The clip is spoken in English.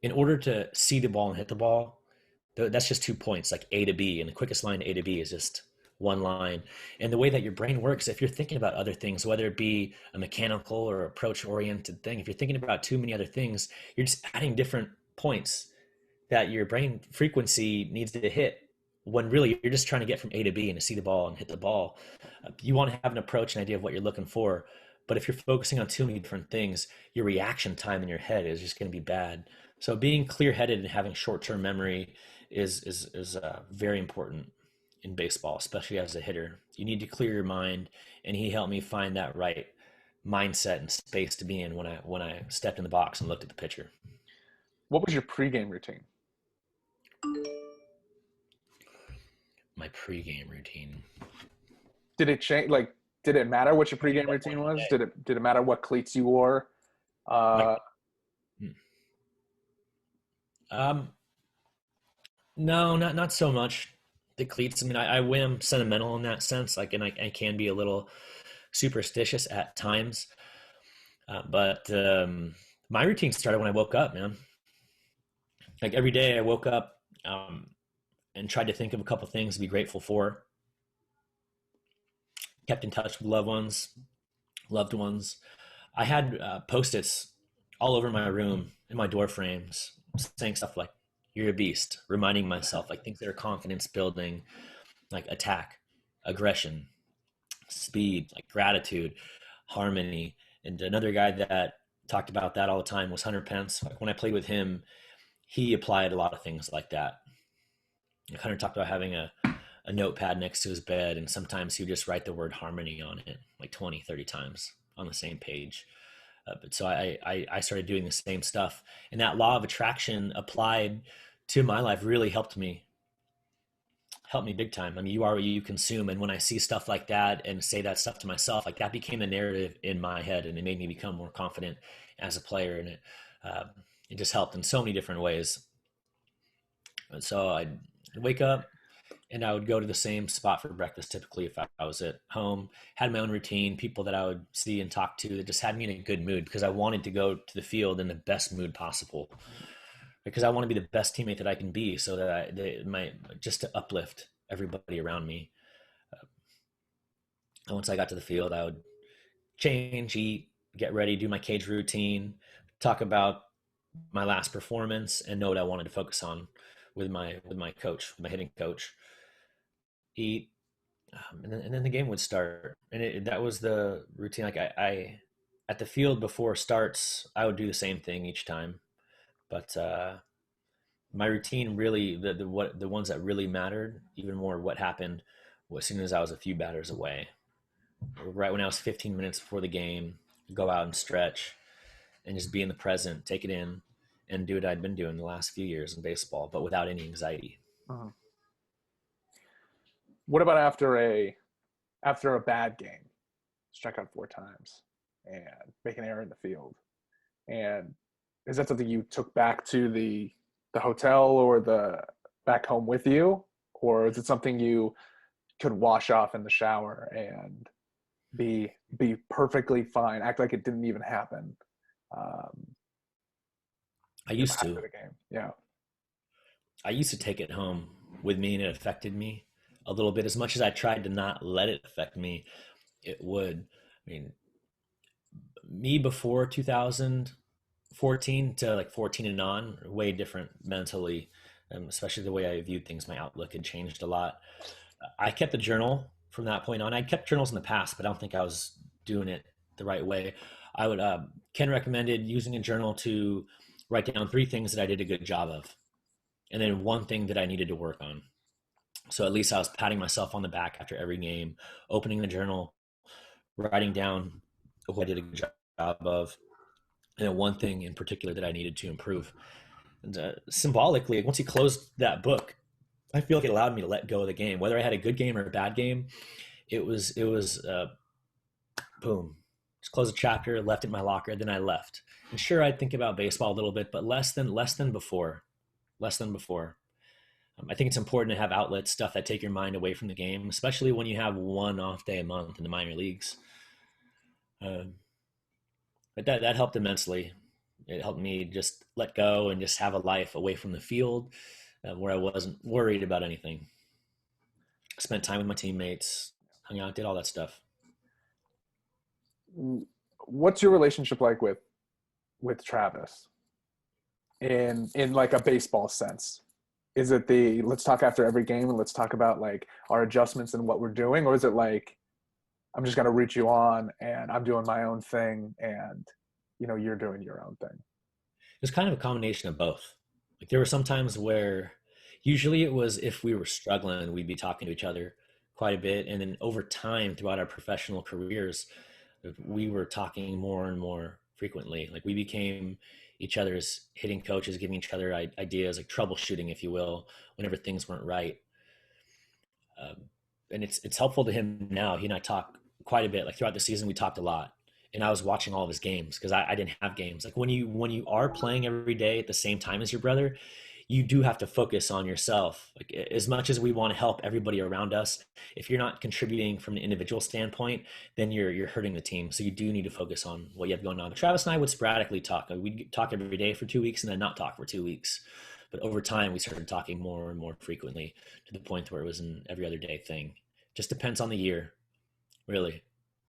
in order to see the ball and hit the ball, that's just 2 points, like A to B, and the quickest line to A to B is just one line. And the way that your brain works, if you're thinking about other things, whether it be a mechanical or approach oriented thing, if you're thinking about too many other things, you're just adding different points that your brain frequency needs to hit, when really you're just trying to get from A to B and to see the ball and hit the ball. You want to have an approach, an idea of what you're looking for. But if you're focusing on too many different things, your reaction time in your head is just going to be bad. So being clear-headed and having short-term memory is very important in baseball, especially as a hitter. You need to clear your mind, and he helped me find that right mindset and space to be in when I stepped in the box and looked at the pitcher. What was your pregame routine? My pregame routine. Did it change? Like, did it matter what your pregame routine was? Did it matter what cleats you wore? Like, um, no, not so much the cleats. I mean, I am sentimental in that sense. Like, and I can be a little superstitious at times. But my routine started when I woke up, man. Like every day I woke up and tried to think of a couple things to be grateful for. Kept in touch with loved ones. I had Post-its all over my room in my door frames saying stuff like, "You're a beast," reminding myself like things that are confidence building, like attack, aggression, speed, like gratitude, harmony. And another guy that talked about that all the time was Hunter Pence. Like when I played with him, he applied a lot of things like that. Like Hunter talked about having a notepad next to his bed, and sometimes he would just write the word harmony on it like 20, 30 times on the same page. But so I started doing the same stuff, and that law of attraction applied to my life really helped me big time. I mean, you are what you consume. And when I see stuff like that and say that stuff to myself, like that became the narrative in my head, and it made me become more confident as a player. And it just helped in so many different ways. And so I'd wake up and I would go to the same spot for breakfast. Typically, if I was at home, had my own routine, people that I would see and talk to that just had me in a good mood, because I wanted to go to the field in the best mood possible, because I want to be the best teammate that I can be, so that just to uplift everybody around me. And once I got to the field, I would change, eat, get ready, do my cage routine, talk about my last performance, and know what I wanted to focus on with my coach, my hitting coach. Eat, and then the game would start, and that was the routine. Like I at the field before starts, I would do the same thing each time, but my routine really, the ones that really mattered even more, what happened as soon as I was a few batters away. Right when I was 15 minutes before the game, go out and stretch and just be in the present, take it in, and do what I'd been doing the last few years in baseball, but without any anxiety. Uh-huh. What about after a bad game? Strike out 4 times and make an error in the field. And is that something you took back to the hotel or the back home with you, or is it something you could wash off in the shower and be perfectly fine, act like it didn't even happen? I used After to. the game, yeah. I used to take it home with me, and it affected me a little bit. As much as I tried to not let it affect me, it would. I mean, me before 2014 to like 14 and on, way different mentally, especially the way I viewed things. My outlook had changed a lot. I kept a journal from that point on. I kept journals in the past, but I don't think I was doing it the right way. I would Ken recommended using a journal to write down 3 things that I did a good job of, and then 1 thing that I needed to work on. So at least I was patting myself on the back after every game, opening the journal, writing down what I did a good job of, and then 1 thing in particular that I needed to improve. And symbolically, once he closed that book, I feel like it allowed me to let go of the game. Whether I had a good game or a bad game, it was boom. Just close a chapter, left it in my locker, then I left. And sure, I'd think about baseball a little bit, but less than before. Less than before. I think it's important to have outlets, stuff that take your mind away from the game, especially when you have 1 off day a month in the minor leagues. But that helped immensely. It helped me just let go and just have a life away from the field, where I wasn't worried about anything. Spent time with my teammates, hung out, did all that stuff. What's your relationship like with Travis in like a baseball sense? Is it the let's talk after every game and let's talk about like our adjustments and what we're doing, or is it like I'm just gonna root you on and I'm doing my own thing and you're doing your own thing? It was kind of a combination of both. Like there were some times where usually it was if we were struggling, we'd be talking to each other quite a bit. And then over time throughout our professional careers, we were talking more and more frequently. Like we became each other's hitting coaches, giving each other ideas, like troubleshooting, if you will, whenever things weren't right. Um, and it's helpful to him now. He and I talk quite a bit. Like throughout the season, we talked a lot. And I was watching all of his games because I didn't have games. Like when you are playing every day at the same time as your brother, you do have to focus on yourself. Like as much as we want to help everybody around us, if you're not contributing from an individual standpoint, then you're hurting the team. So you do need to focus on what you have going on. But Travis and I would sporadically talk. We'd talk every day for 2 weeks and then not talk for 2 weeks. But over time, we started talking more and more frequently to the point where it was an every other day thing. Just depends on the year, really.